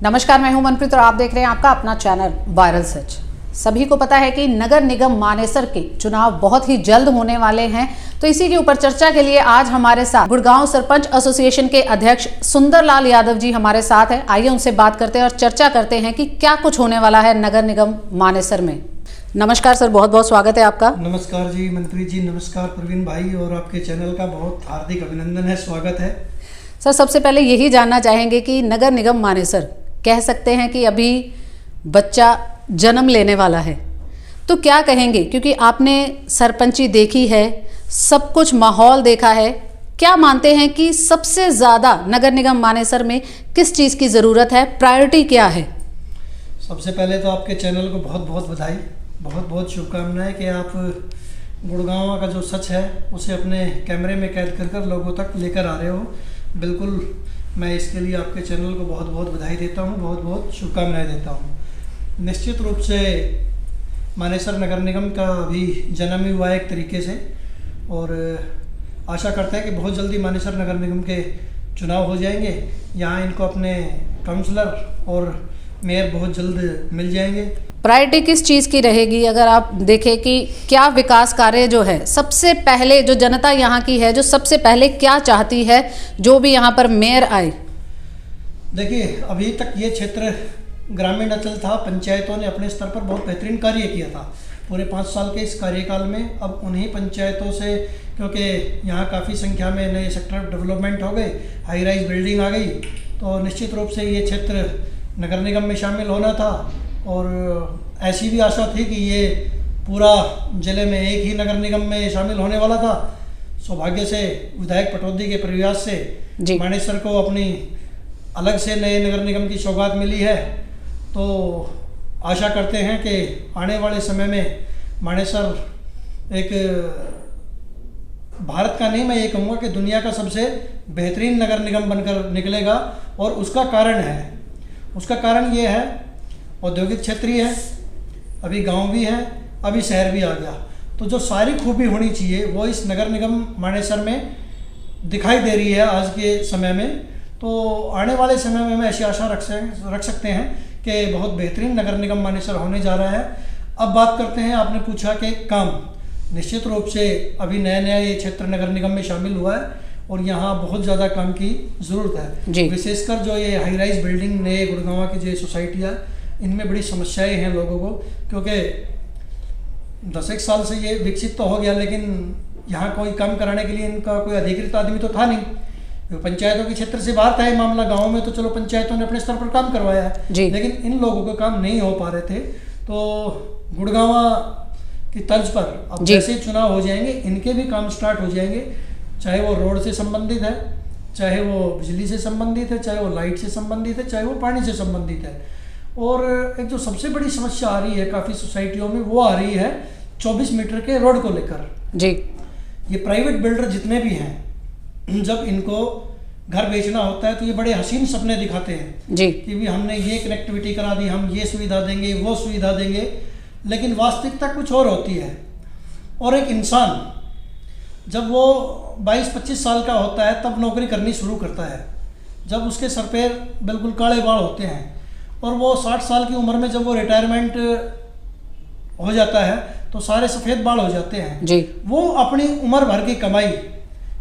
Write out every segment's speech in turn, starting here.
नमस्कार, मैं हूं मनप्रीत और आप देख रहे हैं आपका अपना चैनल वायरल सच। सभी को पता है कि नगर निगम मानेसर के चुनाव बहुत ही जल्द होने वाले हैं, तो इसी के ऊपर चर्चा के लिए आज हमारे साथ गुड़गांव सरपंच एसोसिएशन के अध्यक्ष सुंदरलाल यादव जी हमारे साथ हैं। आइए उनसे बात करते हैं और चर्चा करते हैं कि क्या कुछ होने वाला है नगर निगम मानेसर में। नमस्कार सर, बहुत बहुत स्वागत है आपका। नमस्कार जी मनप्रीत जी, नमस्कार प्रवीण भाई, और आपके चैनल का बहुत हार्दिक अभिनंदन है, स्वागत है। सर, सबसे पहले यही जानना चाहेंगे कि नगर निगम मानेसर कह सकते हैं कि अभी बच्चा जन्म लेने वाला है, तो क्या कहेंगे? क्योंकि आपने सरपंची देखी है, सब कुछ माहौल देखा है, क्या मानते हैं कि सबसे ज़्यादा नगर निगम मानेसर में किस चीज़ की ज़रूरत है, प्रायोरिटी क्या है? सबसे पहले तो आपके चैनल को बहुत बहुत बधाई, बहुत बहुत शुभकामनाएं कि आप गुड़गांव का जो सच है उसे अपने कैमरे में कैद कर कर लोगों तक लेकर आ रहे हो। बिल्कुल, मैं इसके लिए आपके चैनल को बहुत बहुत बधाई देता हूँ, बहुत बहुत शुभकामनाएं देता हूँ। निश्चित रूप से मानेसर नगर निगम का अभी जन्म ही हुआ है एक तरीके से, और आशा करते हैं कि बहुत जल्दी मानेसर नगर निगम के चुनाव हो जाएंगे। यहाँ इनको अपने काउंसलर और मेयर बहुत जल्द मिल जाएंगे। प्रायोरिटी किस चीज़ की रहेगी? अगर आप देखें कि क्या विकास कार्य जो है सबसे पहले, जो जनता यहाँ की है, जो सबसे पहले क्या चाहती है जो भी यहाँ पर मेयर आए? देखिए, अभी तक ये क्षेत्र ग्रामीण अंचल था, पंचायतों ने अपने स्तर पर बहुत बेहतरीन कार्य किया था पूरे 5 साल के इस कार्यकाल में। अब उन्हीं पंचायतों से, क्योंकि यहाँ काफ़ी संख्या में नए सेक्टर डेवलपमेंट हो गए, हाई राइज बिल्डिंग आ गई, तो निश्चित रूप से ये क्षेत्र नगर निगम में शामिल होना था। और ऐसी भी आशा थी कि ये पूरा जिले में एक ही नगर निगम में शामिल होने वाला था। सौभाग्य से विधायक पटौदी के प्रयास से मानेसर को अपनी अलग से नए नगर निगम की सौगात मिली है। तो आशा करते हैं कि आने वाले समय में मानेसर एक भारत का नहीं, मैं ये कहूँगा कि दुनिया का सबसे बेहतरीन नगर निगम बनकर निकलेगा। और उसका कारण ये है, औद्योगिक क्षेत्र ही है, अभी गांव भी है, अभी शहर भी आ गया। तो जो सारी खूबी होनी चाहिए वो इस नगर निगम मानेसर में दिखाई दे रही है आज के समय में। तो आने वाले समय में हम ऐसी आशा रख सकते हैं कि बहुत बेहतरीन नगर निगम मानेसर होने जा रहा है। अब बात करते हैं, आपने पूछा कि काम, निश्चित रूप से अभी नया नया ये क्षेत्र नगर निगम में शामिल हुआ है और यहाँ बहुत ज़्यादा काम की ज़रूरत है। विशेषकर जो ये हाई राइज बिल्डिंग नए गुड़गांव की जो सोसाइटियाँ, इनमें बड़ी समस्याएं हैं लोगों को, क्योंकि 10 साल से ये विकसित तो हो गया, लेकिन यहाँ कोई काम कराने के लिए इनका कोई अधिकृत आदमी तो था नहीं। पंचायतों के क्षेत्र से बाहर था ये मामला। गाँव में तो चलो पंचायतों ने अपने स्तर पर काम करवाया है, लेकिन इन लोगों को काम नहीं हो पा रहे थे। तो गुड़गांव की तर्ज पर अब जैसे चुनाव हो जाएंगे, इनके भी काम स्टार्ट हो जाएंगे, चाहे वो रोड से संबंधित है, चाहे वो बिजली से संबंधित है, चाहे वो लाइट से संबंधित है, चाहे वो पानी से संबंधित है। और एक जो सबसे बड़ी समस्या आ रही है काफ़ी सोसाइटियों में, वो आ रही है 24 मीटर के रोड को लेकर। जी, ये प्राइवेट बिल्डर जितने भी हैं, जब इनको घर बेचना होता है तो ये बड़े हसीन सपने दिखाते हैं जी, कि भी हमने ये कनेक्टिविटी करा दी, हम ये सुविधा देंगे, वो सुविधा देंगे, लेकिन वास्तविकता कुछ और होती है। और एक इंसान जब वो 22-25 साल का होता है तब नौकरी करनी शुरू करता है, जब उसके सर पे बिल्कुल काले बाल होते हैं, और वो 60 साल की उम्र में जब वो रिटायरमेंट हो जाता है तो सारे सफ़ेद बाल हो जाते हैं जी। वो अपनी उम्र भर की कमाई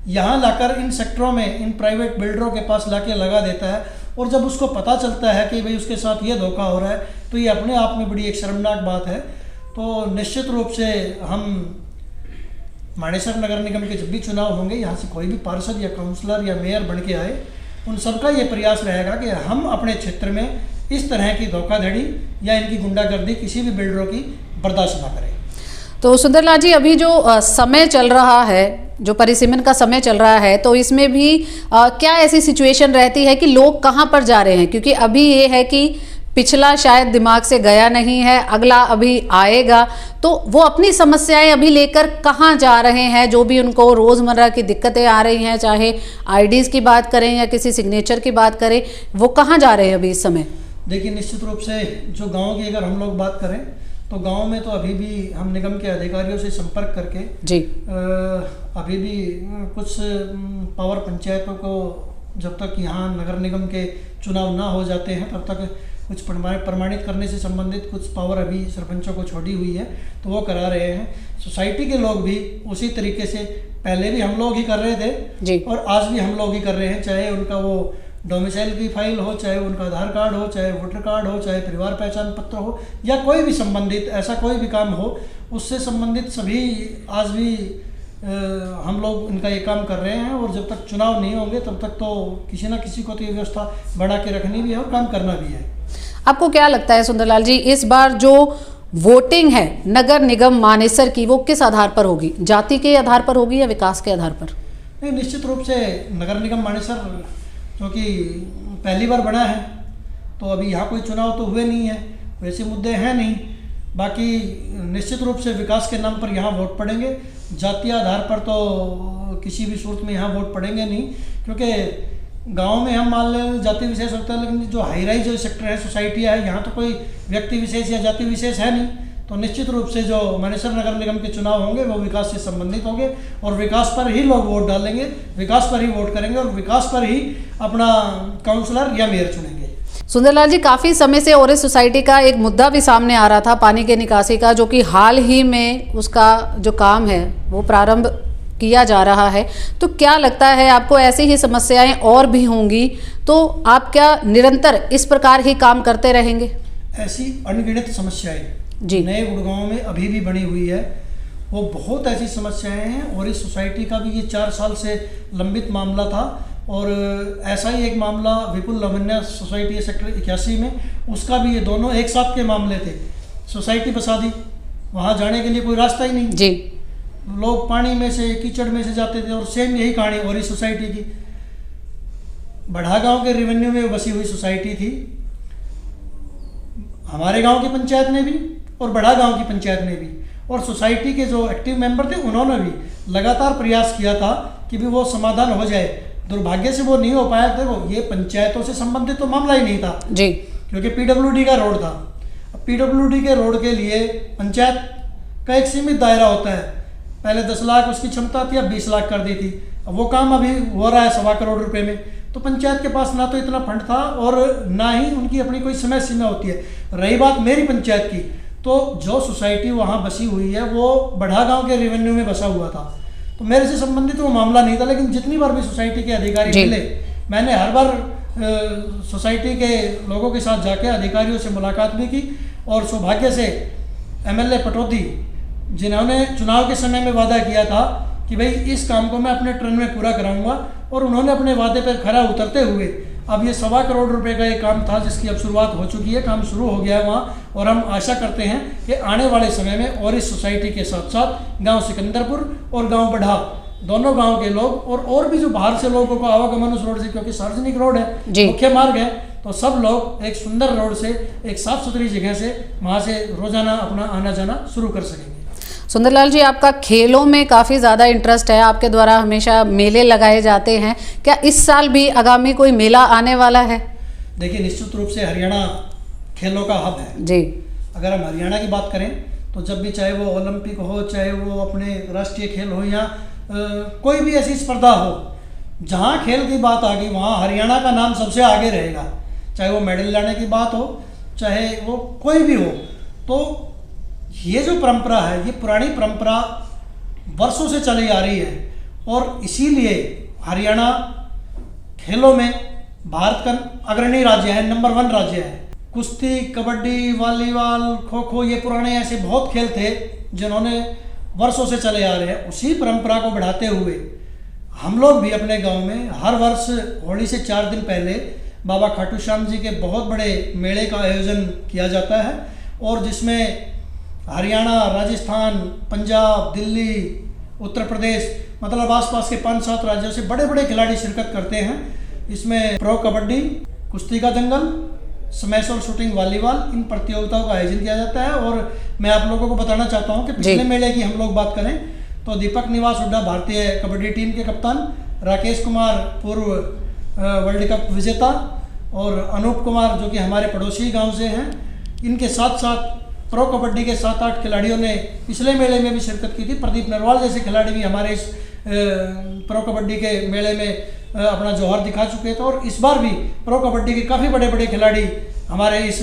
यहाँ लाकर इन सेक्टरों में, इन प्राइवेट बिल्डरों के पास लाके लगा देता है, और जब उसको पता चलता है कि भाई उसके साथ ये धोखा हो रहा है, तो ये अपने आप में बड़ी एक शर्मनाक बात है। तो निश्चित रूप से हम मानेसर नगर निगम के जब भी चुनाव होंगे, यहाँ से कोई भी पार्षद या काउंसलर या मेयर बन के आए, उन सबका ये प्रयास रहेगा कि हम अपने क्षेत्र में इस तरह की धोखाधड़ी या इनकी गुंडागर्दी किसी भी बिल्डरों की बर्दाश्त ना करें। तो सुंदरलाल जी, अभी जो समय चल रहा है, जो परिसीमन का समय चल रहा है, तो इसमें भी क्या ऐसी सिचुएशन रहती है कि लोग कहाँ पर जा रहे हैं? क्योंकि अभी ये है कि पिछला शायद दिमाग से गया नहीं है, अगला अभी आएगा, तो वो अपनी समस्याएं अभी लेकर कहाँ जा रहे हैं? जो भी उनको रोज़मर्रा की दिक्कतें आ रही हैं, चाहे आईडीज़ की बात करें या किसी सिग्नेचर की बात करें, वो कहाँ जा रहे हैं अभी इस समय? देखिए, निश्चित रूप से जो गांव की अगर हम लोग बात करें तो गांव में तो अभी भी हम निगम के अधिकारियों से संपर्क करके जी अभी भी कुछ पावर पंचायतों को जब तक यहाँ नगर निगम के चुनाव ना हो जाते हैं तब तक कुछ प्रमाणित करने से संबंधित कुछ पावर अभी सरपंचों को छोड़ी हुई है, तो वो करा रहे हैं। सोसाइटी के लोग भी उसी तरीके से, पहले भी हम लोग ही कर रहे थे जी, और आज भी हम लोग ही कर रहे हैं, चाहे उनका वो डोमिसाइल की फाइल हो, चाहे उनका आधार कार्ड हो, चाहे वोटर कार्ड हो, चाहे परिवार पहचान पत्र हो, या कोई भी संबंधित ऐसा कोई भी काम हो, उससे संबंधित सभी आज भी हम लोग इनका ये काम कर रहे हैं। और जब तक चुनाव नहीं होंगे तब तक तो किसी ना किसी को तो ये व्यवस्था बढ़ा के रखनी भी है और काम करना भी है। आपको क्या लगता है सुंदरलाल जी, इस बार जो वोटिंग है नगर निगम मानेसर की, वो किस आधार पर होगी? जाति के आधार पर होगी या विकास के आधार पर? नहीं, निश्चित रूप से नगर निगम मानेसर क्योंकि पहली बार बना है, तो अभी यहाँ कोई चुनाव तो हुए नहीं है, वैसे मुद्दे हैं नहीं। बाकी निश्चित रूप से विकास के नाम पर यहाँ वोट पड़ेंगे, जातीय आधार पर तो किसी भी सूरत में यहाँ वोट पड़ेंगे नहीं, क्योंकि गांव में हम मान लें जाति विशेष होता है, लेकिन जो हाई राइज जो सेक्टर है, सोसाइटियाँ है, यहाँ तो कोई व्यक्ति विशेष या जाति विशेष है नहीं। तो निश्चित रूप से जो मानेसर नगर निगम के चुनाव होंगे वो विकास से संबंधित होंगे और विकास पर ही लोग वोट डालेंगे, विकास पर ही वोट करेंगे और विकास पर ही अपना काउंसलर या मेयर चुनेंगे। सुंदरलाल जी, काफ़ी समय से ओरेस सोसाइटी का एक मुद्दा भी सामने आ रहा था पानी के निकासी का, जो कि हाल ही में उसका जो काम है वो प्रारंभ किया जा रहा है। तो क्या लगता है आपको, ऐसी ही समस्याएं और भी होंगी, तो आप क्या निरंतर इस प्रकार ही काम करते रहेंगे? ऐसी अनगिनत समस्याएं जी नए गुड़गांव में अभी भी बनी हुई है, वो बहुत ऐसी समस्याएं हैं। और इस सोसाइटी का भी ये 4 साल से लंबित मामला था और ऐसा ही एक मामला विपुल लावण्य सोसाइटी सेक्टर 81 में, उसका भी ये दोनों एक साथ के मामले थे। सोसाइटी बसा दी, वहाँ जाने के लिए कोई रास्ता ही नहीं जी, लोग पानी में से कीचड़ में से जाते थे। और सेम यही कहानी और इस सोसाइटी की, बढ़ा गांव के रेवेन्यू में बसी हुई सोसाइटी थी, हमारे गांव की पंचायत में भी और बढ़ा गांव की पंचायत में भी, और सोसाइटी के जो एक्टिव मेंबर थे उन्होंने भी लगातार प्रयास किया था कि भी वो समाधान हो जाए। दुर्भाग्य से वो नहीं हो पाया। देखो, ये पंचायतों से संबंधित तो मामला ही नहीं था जी, क्योंकि पीडब्ल्यूडी का रोड था। पीडब्ल्यूडी के रोड के लिए पंचायत का एक सीमित दायरा होता है, पहले 10 लाख उसकी क्षमता थी, अब 20 लाख कर दी थी। अब वो काम अभी हो रहा है 1.25 करोड़ रुपए में, तो पंचायत के पास ना तो इतना फंड था और ना ही उनकी अपनी कोई समय सीमा होती है। रही बात मेरी पंचायत की, तो जो सोसाइटी वहाँ बसी हुई है वो बढ़ा गांव के रेवेन्यू में बसा हुआ था, तो मेरे से संबंधित वो मामला नहीं था। लेकिन जितनी बार भी सोसाइटी के अधिकारी मिले, मैंने हर बार सोसाइटी के लोगों के साथ जाके अधिकारियों से मुलाकात भी की। और सौभाग्य से MLA पटौदी, जिन्होंने चुनाव के समय में वादा किया था कि भाई इस काम को मैं अपने टर्म में पूरा कराऊंगा, और उन्होंने अपने वादे पर खरा उतरते हुए अब ये 1.25 करोड़ रुपए का एक काम था जिसकी अब शुरुआत हो चुकी है, काम शुरू हो गया है वहाँ। और हम आशा करते हैं कि आने वाले समय में और इस सोसाइटी के साथ साथ गांव सिकंदरपुर और गांव बढ़ा, दोनों गांव के लोग और भी जो बाहर से लोगों को आवागमन उस रोड से, क्योंकि सार्वजनिक रोड है, मुख्य मार्ग है, तो सब लोग एक सुंदर रोड से, एक साफ सुथरी जगह से वहाँ से रोजाना अपना आना जाना शुरू कर सकेंगे। सुंदरलाल जी, आपका खेलों में काफ़ी ज़्यादा इंटरेस्ट है, आपके द्वारा हमेशा मेले लगाए जाते हैं, क्या इस साल भी आगामी कोई मेला आने वाला है? देखिए, निश्चित रूप से हरियाणा खेलों का हब है जी। अगर हम हरियाणा की बात करें तो जब भी, चाहे वो ओलंपिक हो, चाहे वो अपने राष्ट्रीय खेल हो, या कोई भी ऐसी स्पर्धा हो, जहाँ खेल की बात आ गई वहाँ हरियाणा का नाम सबसे आगे रहेगा। चाहे वो मेडल लाने की बात हो, चाहे वो कोई भी हो। तो ये जो परंपरा है, ये पुरानी परंपरा वर्षों से चली आ रही है, और इसीलिए हरियाणा खेलों में भारत का अग्रणी राज्य है, नंबर 1 राज्य है। कुश्ती, कबड्डी, वॉलीबॉल, खो खो, ये पुराने ऐसे बहुत खेल थे जिन्होंने वर्षों से चले आ रहे हैं। उसी परंपरा को बढ़ाते हुए हम लोग भी अपने गांव में हर वर्ष होली से 4 दिन पहले बाबा खाटू श्याम जी के बहुत बड़े मेले का आयोजन किया जाता है, और जिसमें हरियाणा, राजस्थान, पंजाब, दिल्ली, उत्तर प्रदेश, मतलब आसपास के 5-7 राज्यों से बड़े बड़े खिलाड़ी शिरकत करते हैं। इसमें प्रो कबड्डी, कुश्ती का दंगल, स्मैश और शूटिंग, वॉलीबॉल, इन प्रतियोगिताओं का आयोजन किया जाता है। और मैं आप लोगों को बताना चाहता हूं कि पिछले मेले की हम लोग बात करें तो दीपक निवास हुड्डा भारतीय कबड्डी टीम के कप्तान, राकेश कुमार पूर्व वर्ल्ड कप विजेता, और अनूप कुमार जो कि हमारे पड़ोसी गांव से हैं, इनके साथ साथ प्रो कबड्डी के 7-8 खिलाड़ियों ने पिछले मेले में भी शिरकत की थी। प्रदीप नरवाल जैसे खिलाड़ी भी हमारे इस प्रो कबड्डी के मेले में अपना जौहर दिखा चुके थे। और इस बार भी प्रो कबड्डी के काफ़ी बड़े बड़े खिलाड़ी हमारे इस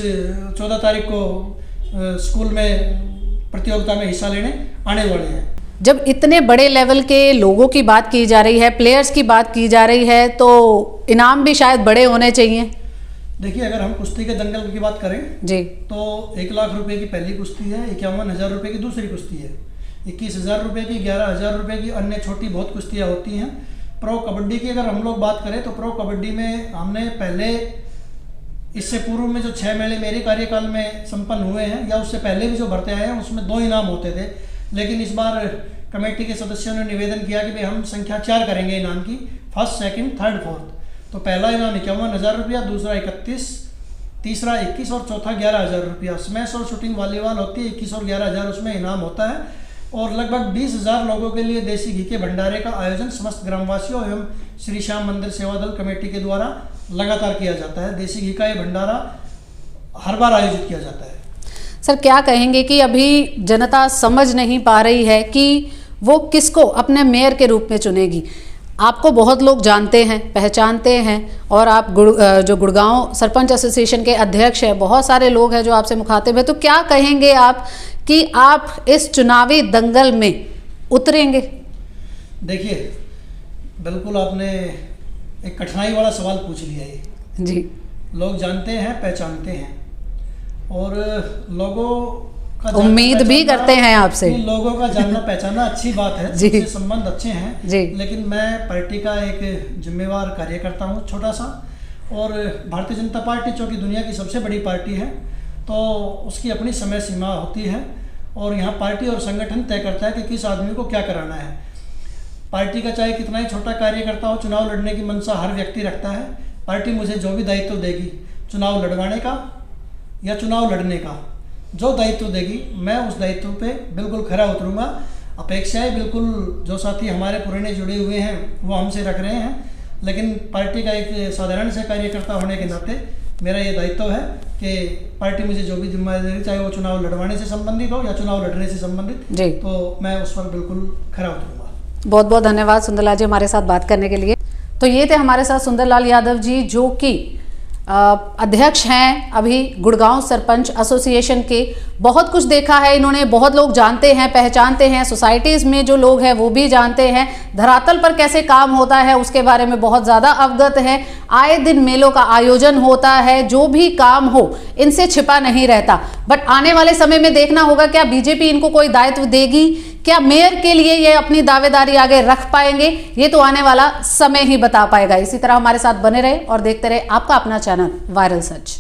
14 तारीख को स्कूल में प्रतियोगिता में हिस्सा लेने आने वाले हैं। जब इतने बड़े लेवल के लोगों की बात की जा रही है, प्लेयर्स की बात की जा रही है, तो इनाम भी शायद बड़े होने चाहिए। देखिए, अगर हम कुश्ती के दंगल की बात करें जी, तो 1 लाख रुपए की पहली कुश्ती है, 51,000 रुपये की दूसरी कुश्ती है, 21,000 रुपये की, 11,000 रुपये की अन्य छोटी बहुत कुश्तियाँ होती हैं। प्रो कबड्डी की अगर हम लोग बात करें तो प्रो कबड्डी में हमने पहले इससे पूर्व में जो 6 मेले मेरे कार्यकाल में संपन्न हुए हैं या उससे पहले भी जो भरते आए हैं उसमें 2 इनाम होते थे। लेकिन इस बार कमेटी के सदस्यों ने निवेदन किया कि भाई हम संख्या 4 करेंगे इनाम की, फर्स्ट, सेकंड, थर्ड, फोर्थ। तो पहला इनाम 51,000 रुपया, दूसरा 31, तीसरा 21 और चौथा 11,000 रुपया। स्मैश और शूटिंग वॉलीबॉल होती है, 21 और 11,000 उसमें इनाम होता है। और लगभग 20,000 लोगों के लिए देसी घी के भंडारे का आयोजन समस्त ग्रामवासियों एवं श्री श्याम मंदिर सेवा दल कमेटी के द्वारा लगातार किया जाता है। देसी घी का ये भंडारा हर बार आयोजित किया जाता है। सर, क्या कहेंगे कि अभी जनता समझ नहीं पा रही है कि वो किसको अपने मेयर के रूप में चुनेगी। आपको बहुत लोग जानते हैं, पहचानते हैं, और आप जो गुड़गांव सरपंच एसोसिएशन के अध्यक्ष हैं, बहुत सारे लोग हैं जो आपसे मुखातिब है। तो क्या कहेंगे आप कि आप इस चुनावी दंगल में उतरेंगे? देखिए, बिल्कुल आपने एक कठिनाई वाला सवाल पूछ लिया ये। जी, लोग जानते हैं, पहचानते हैं, और लोगों का उम्मीद भी करते हैं आपसे। लोगों का जानना पहचानना अच्छी बात है, जी, उससे संबंध अच्छे हैं जी। लेकिन मैं पार्टी का एक जिम्मेवार कार्यकर्ता हूँ, छोटा सा। और भारतीय जनता पार्टी चूँकि दुनिया की सबसे बड़ी पार्टी है तो उसकी अपनी समय सीमा होती है, और यहाँ पार्टी और संगठन तय करता है कि किस आदमी को क्या कराना है। पार्टी का चाहे कितना ही छोटा कार्यकर्ता हो, चुनाव लड़ने की मंशा हर व्यक्ति रखता है। पार्टी मुझे जो भी दायित्व देगी, चुनाव लड़वाने का या चुनाव लड़ने का, जो दायित्व देगी मैं उस दायित्व पे बिल्कुल खरा उतरूंगा। अपेक्षाएं बिल्कुल जो साथी हमारे पुराने जुड़े हुए हैं वो हमसे रख रहे हैं, लेकिन पार्टी का एक साधारण से कार्यकर्ता होने के नाते मेरा ये दायित्व है कि पार्टी मुझे जो भी जिम्मेदारी देगी, चाहे वो चुनाव लड़वाने से संबंधित हो या चुनाव लड़ने से संबंधित, जी, तो मैं उस पर बिल्कुल खरा उतरूंगा। बहुत बहुत धन्यवाद सुंदरलाल जी हमारे साथ बात करने के लिए। तो ये थे हमारे साथ सुंदरलाल यादव जी, जो कि अध्यक्ष हैं अभी गुड़गांव सरपंच एसोसिएशन के। बहुत कुछ देखा है इन्होंने, बहुत लोग जानते हैं, पहचानते हैं, सोसाइटीज़ में जो लोग हैं वो भी जानते हैं, धरातल पर कैसे काम होता है उसके बारे में बहुत ज़्यादा अवगत है। आए दिन मेलों का आयोजन होता है, जो भी काम हो इनसे छिपा नहीं रहता। बट आने वाले समय में देखना होगा क्या बीजेपी इनको कोई दायित्व देगी, क्या मेयर के लिए ये अपनी दावेदारी आगे रख पाएंगे, ये तो आने वाला समय ही बता पाएगा। इसी तरह हमारे साथ बने रहे और देखते रहे आपका अपना चैनल वायरल सच।